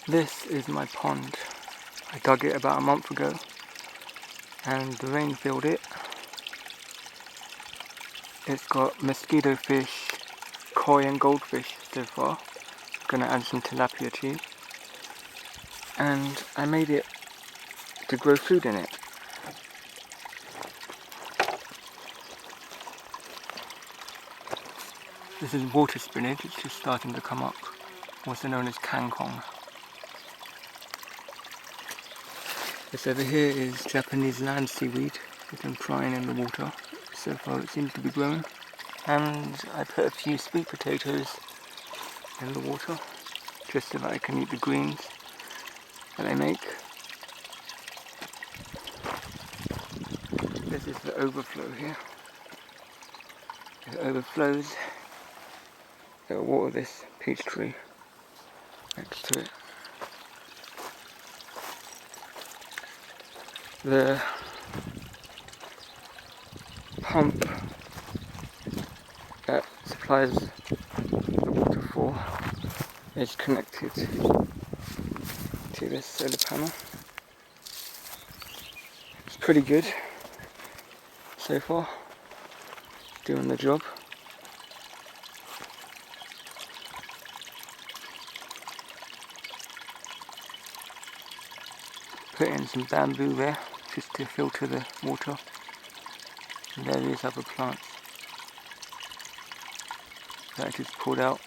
This is my pond. I dug it about a month ago and the rain filled it. It's got mosquito fish, koi and goldfish so far. Gonna add some tilapia too. And I made it to grow food in it. This is water spinach, it's just starting to come up, also known as kangkong. This over here is Japanese land seaweed. It's been crying in the water. So far it seems to be growing. And I put a few sweet potatoes in the water, just so that I can eat the greens that they make. This is the overflow here. If it overflows, it will water this peach tree next to it. The pump that supplies the waterfall is connected to this solar panel. It's pretty good so far, doing the job. Put in some bamboo there just to filter the water and various other plants that I just pulled out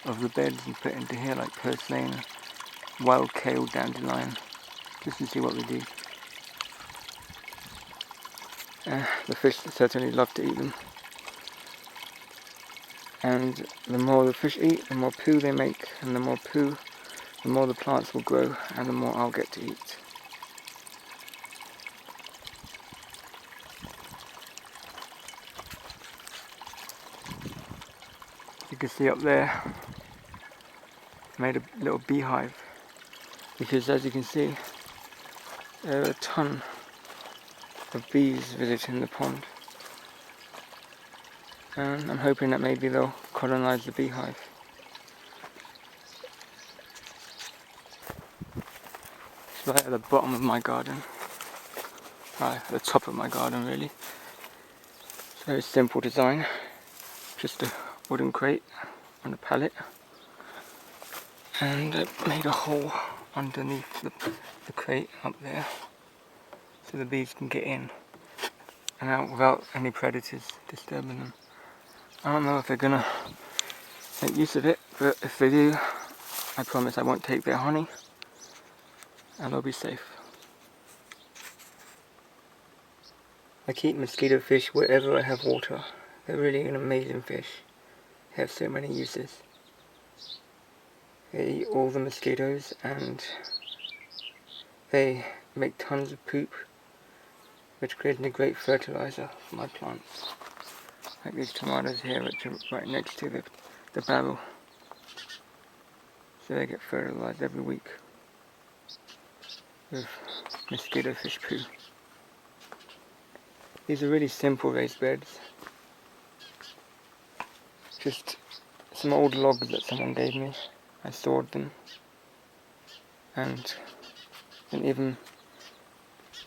of the beds and put into here, like purslane, wild kale, dandelion, just to see what we do. The fish certainly love to eat them, and the more the fish eat, the more poo they make, and the more poo, the more the plants will grow and the more I'll get to eat. You can see up there, I made a little beehive, because as you can see, there are a ton of bees visiting the pond, and I'm hoping that maybe they'll colonize the beehive. It's right at the bottom of my garden, right at the top of my garden really. It's a very simple design, just a wooden crate on a pallet, and I made a hole underneath the crate up there so the bees can get in and out without any predators disturbing them. I don't know if they're gonna make use of it, but if they do, I promise I won't take their honey and they'll be safe. I keep mosquito fish wherever I have water. They're really an amazing fish. They have so many uses. They eat all the mosquitoes and they make tons of poop, which creates a great fertilizer for my plants. Like these tomatoes here, which are right next to the barrel. So they get fertilized every week with mosquito fish poo. These are really simple raised beds. Just some old logs that someone gave me. I stored them and didn't even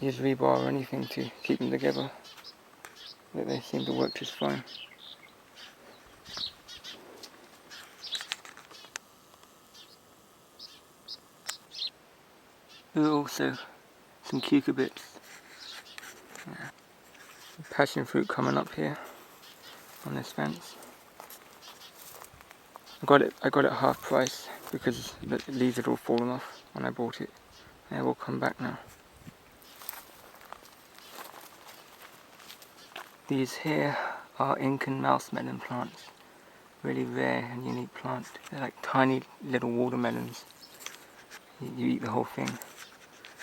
use rebar or anything to keep them together, but they seem to work just fine. There are also some cucurbits. Yeah. Passion fruit coming up here on this fence. I got it half price because the leaves had all fallen off when I bought it. They will come back now. These here are Incan mouse melon plants. Really rare and unique plants. They're like tiny little watermelons. You eat the whole thing.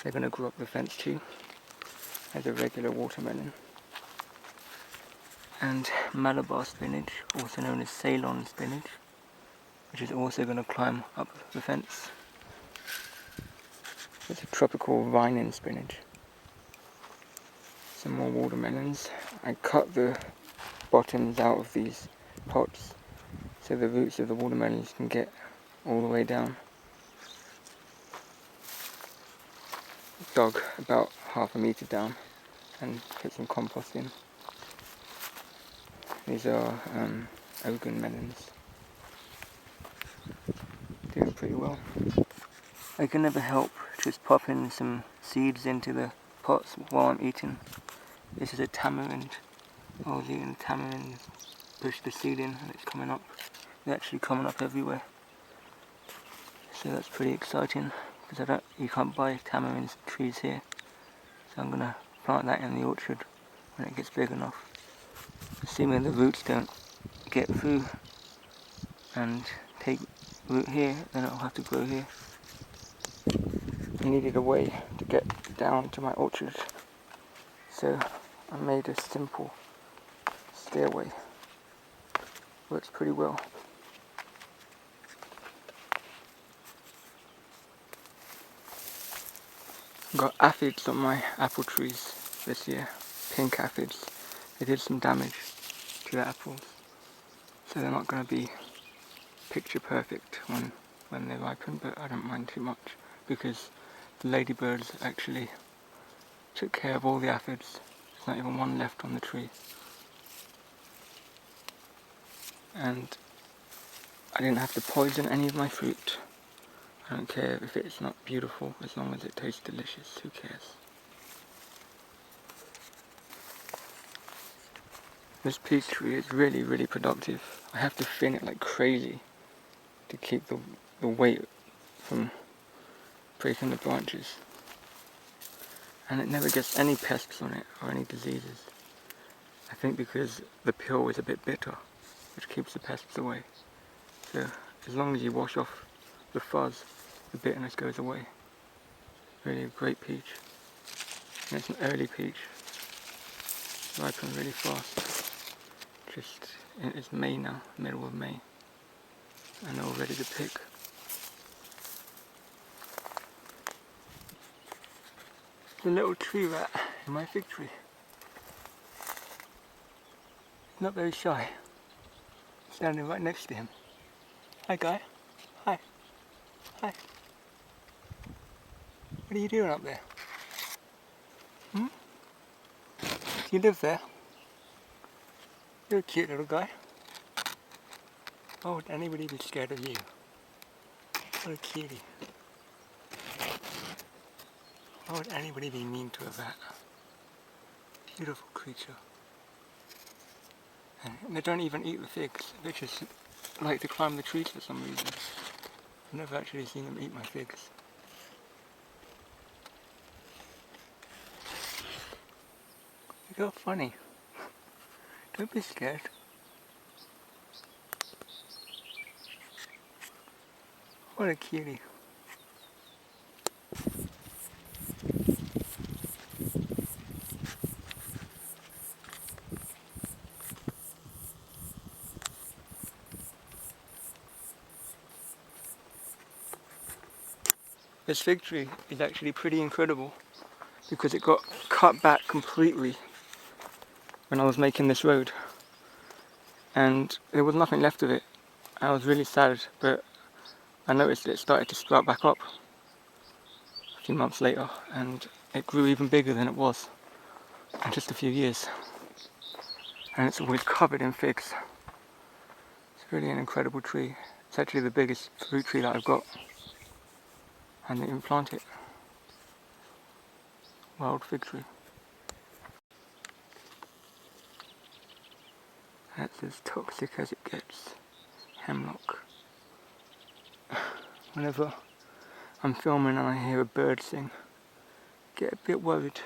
They're going to grow up the fence too, as a regular watermelon. And Malabar spinach, also known as Ceylon spinach, which is also going to climb up the fence. It's a tropical vine spinach. Some more watermelons. I cut the bottoms out of these pots so the roots of the watermelons can get all the way down dug about half a metre down and put some compost in. These are Ogun melons. Doing pretty well. I can never help just popping some seeds into the pots while I'm eating. This is a tamarind. I was eating a tamarind, pushed the seed in and it's coming up. They're actually coming up everywhere. So that's pretty exciting because you can't buy tamarind trees here. So I'm going to plant that in the orchard when it gets big enough. Assuming the roots don't get through and take root here, then it'll have to grow here. I needed a way to get down to my orchard, so I made a simple stairway. Works pretty well. Got aphids on my apple trees this year, pink aphids. They did some damage to the apples, so they're not going to be picture perfect when they ripen, but I don't mind too much because the ladybirds actually took care of all the aphids. There's not even one left on the tree. And I didn't have to poison any of my fruit. I don't care if it's not beautiful, as long as it tastes delicious, who cares? This peach tree is really, really productive. I have to thin it like crazy to keep the weight from breaking the branches. And it never gets any pests on it or any diseases. I think because the peel is a bit bitter, which keeps the pests away. So as long as you wash off the fuzz, the bitterness goes away. Really a great peach. And it's an early peach. Ripen really fast. It's May now, middle of May. And they're all ready to pick. There's a little tree rat in my fig tree. He's not very shy. Standing right next to him. Hi guy. Hi. Hi. What are you doing up there? Hmm? Do you live there? You're a cute little guy. Why would anybody be scared of you? What a cutie. Why would anybody be mean to a rat? Beautiful creature. And they don't even eat the figs. They just like to climb the trees for some reason. I've never actually seen them eat my figs. You're funny. Don't be scared. What a cutie. This fig tree is actually pretty incredible because it got cut back completely when I was making this road. And there was nothing left of it. I was really sad, but I noticed it started to sprout back up a few months later, and it grew even bigger than it was in just a few years. And it's always covered in figs. It's really an incredible tree. It's actually the biggest fruit tree that I've got. I didn't even plant it. Wild fig tree. That's as toxic as it gets. Hemlock. Whenever I'm filming and I hear a bird sing, I get a bit worried.